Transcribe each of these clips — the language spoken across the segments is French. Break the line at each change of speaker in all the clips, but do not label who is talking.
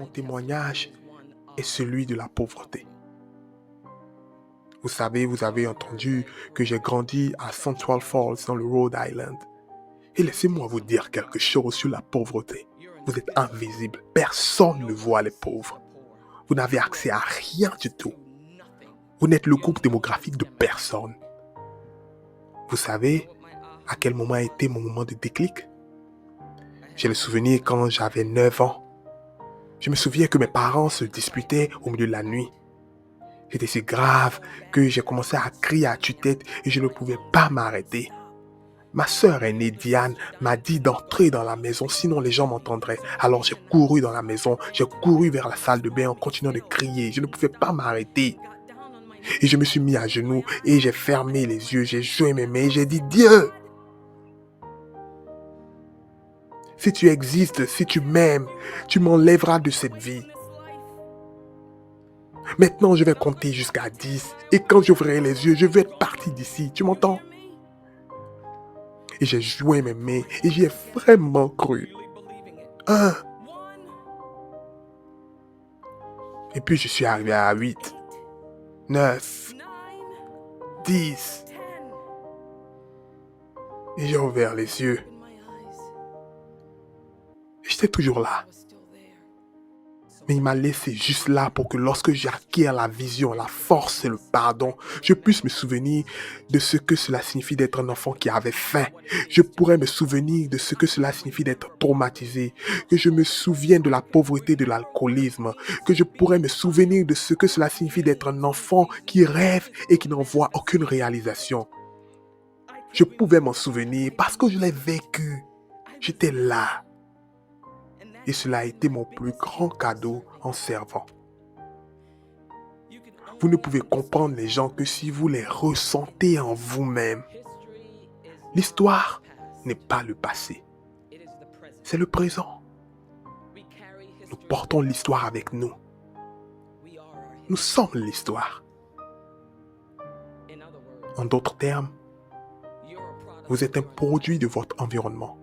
mon témoignage est celui de la pauvreté. Vous savez, vous avez entendu que j'ai grandi à Central Falls dans le Rhode Island. Et laissez-moi vous dire quelque chose sur la pauvreté. Vous êtes invisible. Personne ne voit les pauvres. Vous n'avez accès à rien du tout. Vous n'êtes le groupe démographique de personne. Vous savez à quel moment a été mon moment de déclic? J'ai le souvenir quand j'avais 9 ans. Je me souviens que mes parents se disputaient au milieu de la nuit. C'était si grave que j'ai commencé à crier à tue-tête et je ne pouvais pas m'arrêter. Ma sœur aînée Diane m'a dit d'entrer dans la maison, sinon les gens m'entendraient. Alors j'ai couru dans la maison, j'ai couru vers la salle de bain en continuant de crier. Je ne pouvais pas m'arrêter. Et je me suis mis à genoux et j'ai fermé les yeux, j'ai joué mes mains et j'ai dit: Dieu, si tu existes, si tu m'aimes, tu m'enlèveras de cette vie. Maintenant, je vais compter jusqu'à 10 et quand j'ouvrirai les yeux, je vais être parti d'ici. Tu m'entends? Et j'ai joué mes mains et j'y ai vraiment cru. 1. Et puis je suis arrivé à 8, 9, 10. Et j'ai ouvert les yeux. Et j'étais toujours là. Mais il m'a laissé juste là pour que lorsque j'acquiers la vision, la force et le pardon, je puisse me souvenir de ce que cela signifie d'être un enfant qui avait faim. Je pourrais me souvenir de ce que cela signifie d'être traumatisé. Que je me souvienne de la pauvreté de l'alcoolisme. Que je pourrais me souvenir de ce que cela signifie d'être un enfant qui rêve et qui n'en voit aucune réalisation. Je pouvais m'en souvenir parce que je l'ai vécu. J'étais là. Et cela a été mon plus grand cadeau en servant. Vous ne pouvez comprendre les gens que si vous les ressentez en vous-même. L'histoire n'est pas le passé. C'est le présent. Nous portons l'histoire avec nous. Nous sommes l'histoire. En d'autres termes, vous êtes un produit de votre environnement.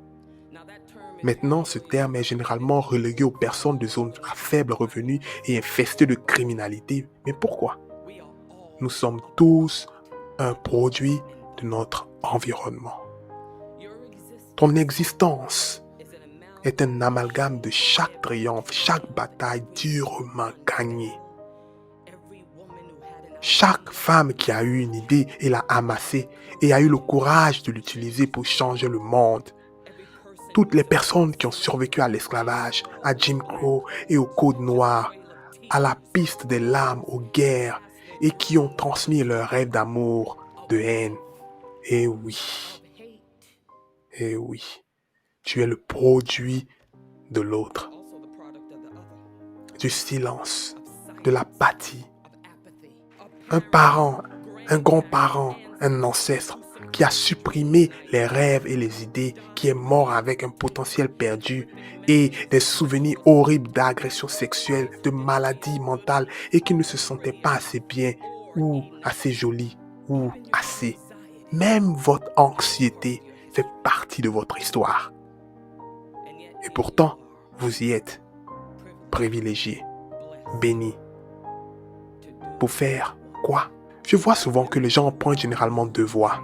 Maintenant, ce terme est généralement relégué aux personnes de zones à faible revenu et infestées de criminalité. Mais pourquoi? Nous sommes tous un produit de notre environnement. Ton existence est un amalgame de chaque triomphe, chaque bataille durement gagnée. Chaque femme qui a eu une idée et l'a amassée et a eu le courage de l'utiliser pour changer le monde. Toutes les personnes qui ont survécu à l'esclavage, à Jim Crow et au Code noir, à la piste des larmes, aux guerres, et qui ont transmis leurs rêves d'amour, de haine. Et oui, tu es le produit de l'autre, du silence, de l'apathie. Un parent, un grand-parent, un ancêtre qui a supprimé les rêves et les idées, qui est mort avec un potentiel perdu et des souvenirs horribles d'agressions sexuelles, de maladies mentales et qui ne se sentait pas assez bien ou assez joli ou assez. Même votre anxiété fait partie de votre histoire. Et pourtant, vous y êtes privilégié, béni. Pour faire quoi? Je vois souvent que les gens empruntent généralement 2 voies.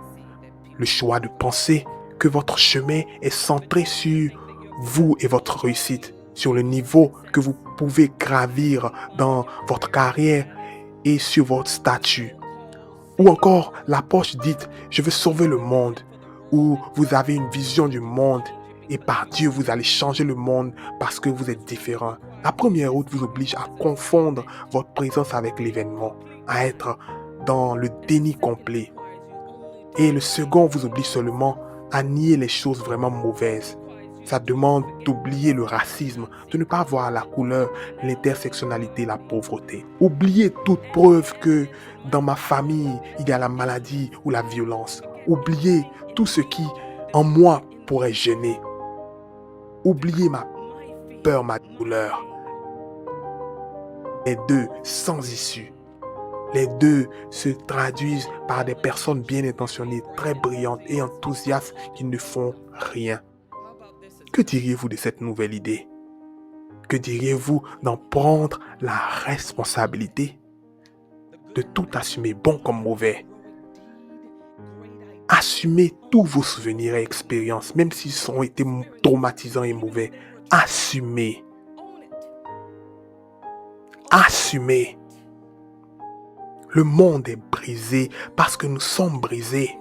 Le choix de penser que votre chemin est centré sur vous et votre réussite, sur le niveau que vous pouvez gravir dans votre carrière et sur votre statut. Ou encore l'approche dite « je veux sauver le monde » où vous avez une vision du monde et par Dieu vous allez changer le monde parce que vous êtes différent. La première route vous oblige à confondre votre présence avec l'événement, à être dans le déni complet. Et le second vous oblige seulement à nier les choses vraiment mauvaises. Ça demande d'oublier le racisme, de ne pas voir la couleur, l'intersectionnalité, la pauvreté. Oubliez toute preuve que dans ma famille, il y a la maladie ou la violence. Oubliez tout ce qui, en moi, pourrait gêner. Oubliez ma peur, ma douleur. Les deux sans issue. Les deux se traduisent par des personnes bien intentionnées, très brillantes et enthousiastes qui ne font rien. Que diriez-vous de cette nouvelle idée? Que diriez-vous d'en prendre la responsabilité? De tout assumer, bon comme mauvais. Assumez tous vos souvenirs et expériences, même s'ils ont été traumatisants et mauvais. Assumez. Assumez. Le monde est brisé parce que nous sommes brisés.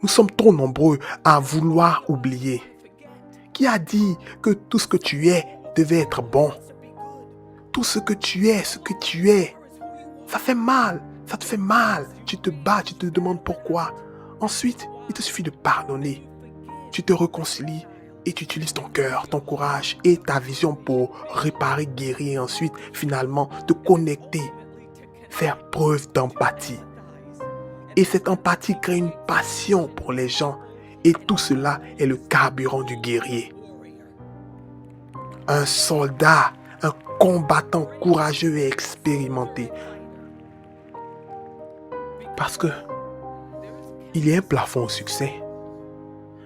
Nous sommes trop nombreux à vouloir oublier. Qui a dit que tout ce que tu es devait être bon? Tout ce que tu es, ça fait mal, ça te fait mal. Tu te bats, tu te demandes pourquoi. Ensuite, il te suffit de pardonner. Tu te réconcilies et tu utilises ton cœur, ton courage et ta vision pour réparer, guérir et ensuite, finalement, te connecter, faire preuve d'empathie. Et cette empathie crée une passion pour les gens et tout cela est le carburant du guerrier. Un soldat, un combattant courageux et expérimenté. Parce que il y a un plafond au succès.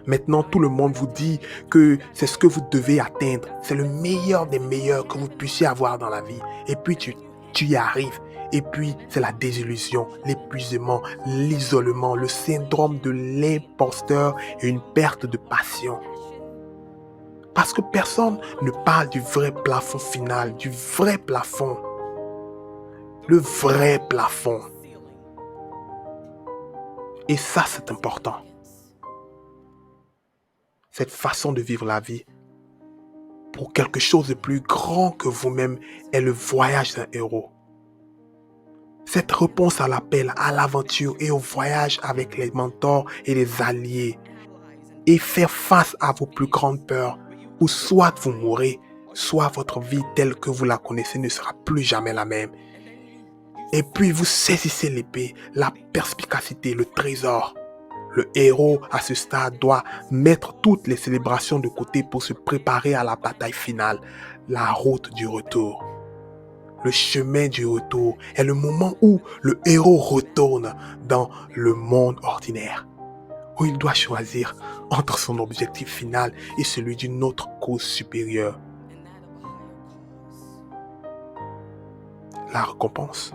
Maintenant, tout le monde vous dit que c'est ce que vous devez atteindre. C'est le meilleur des meilleurs que vous puissiez avoir dans la vie. Et puis, tu y arrives. Et puis, c'est la désillusion, l'épuisement, l'isolement, le syndrome de l'imposteur et une perte de passion. Parce que personne ne parle du vrai plafond final, du vrai plafond. Le vrai plafond. Et ça, c'est important. Cette façon de vivre la vie pour quelque chose de plus grand que vous-même est le voyage d'un héros. Cette réponse à l'appel, à l'aventure et au voyage avec les mentors et les alliés et faire face à vos plus grandes peurs où soit vous mourrez, soit votre vie telle que vous la connaissez ne sera plus jamais la même. Et puis vous saisissez l'épée, la perspicacité, le trésor. Le héros, à ce stade, doit mettre toutes les célébrations de côté pour se préparer à la bataille finale, la route du retour. Le chemin du retour est le moment où le héros retourne dans le monde ordinaire, où il doit choisir entre son objectif final et celui d'une autre cause supérieure. La récompense,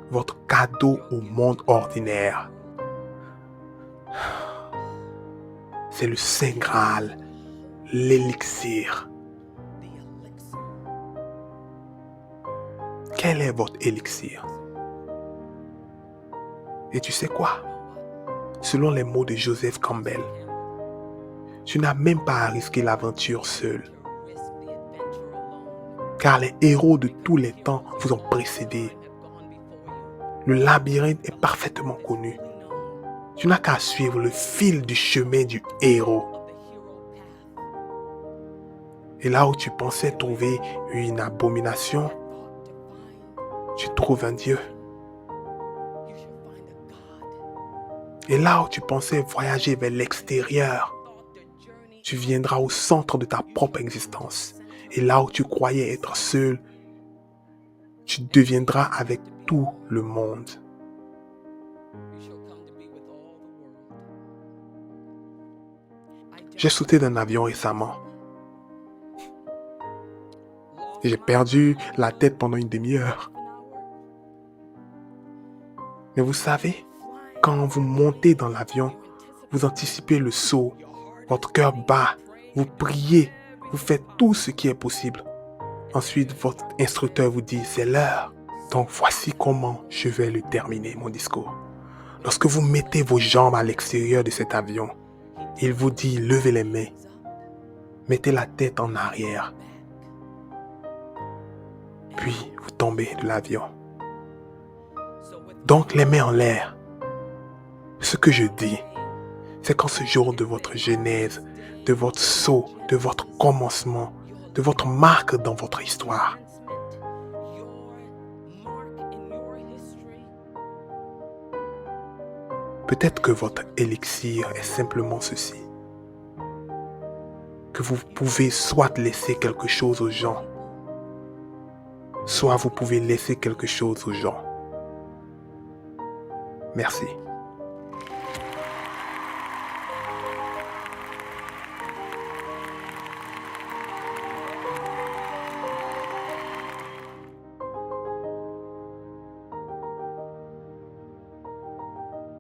votre cadeau au monde ordinaire, c'est le Saint Graal, l'élixir. Quel est votre élixir? Et tu sais quoi? Selon les mots de Joseph Campbell, tu n'as même pas à risquer l'aventure seul. Car les héros de tous les temps vous ont précédé. Le labyrinthe est parfaitement connu. Tu n'as qu'à suivre le fil du chemin du héros. Et là où tu pensais trouver une abomination, tu trouves un Dieu. Et là où tu pensais voyager vers l'extérieur, tu viendras au centre de ta propre existence. Et là où tu croyais être seul, tu deviendras avec tout le monde. J'ai sauté d'un avion récemment. J'ai perdu la tête pendant une demi-heure. Mais vous savez, quand vous montez dans l'avion, vous anticipez le saut, votre cœur bat, vous priez, vous faites tout ce qui est possible. Ensuite, votre instructeur vous dit, c'est l'heure. Donc voici comment je vais le terminer, mon discours. Lorsque vous mettez vos jambes à l'extérieur de cet avion, il vous dit, levez les mains, mettez la tête en arrière. Puis, vous tombez de l'avion. Donc, les mains en l'air. Ce que je dis, c'est qu'en ce jour de votre genèse, de votre saut, de votre commencement, de votre marque dans votre histoire, peut-être que votre élixir est simplement ceci. Que vous pouvez soit laisser quelque chose aux gens, soit vous pouvez laisser quelque chose aux gens. Merci.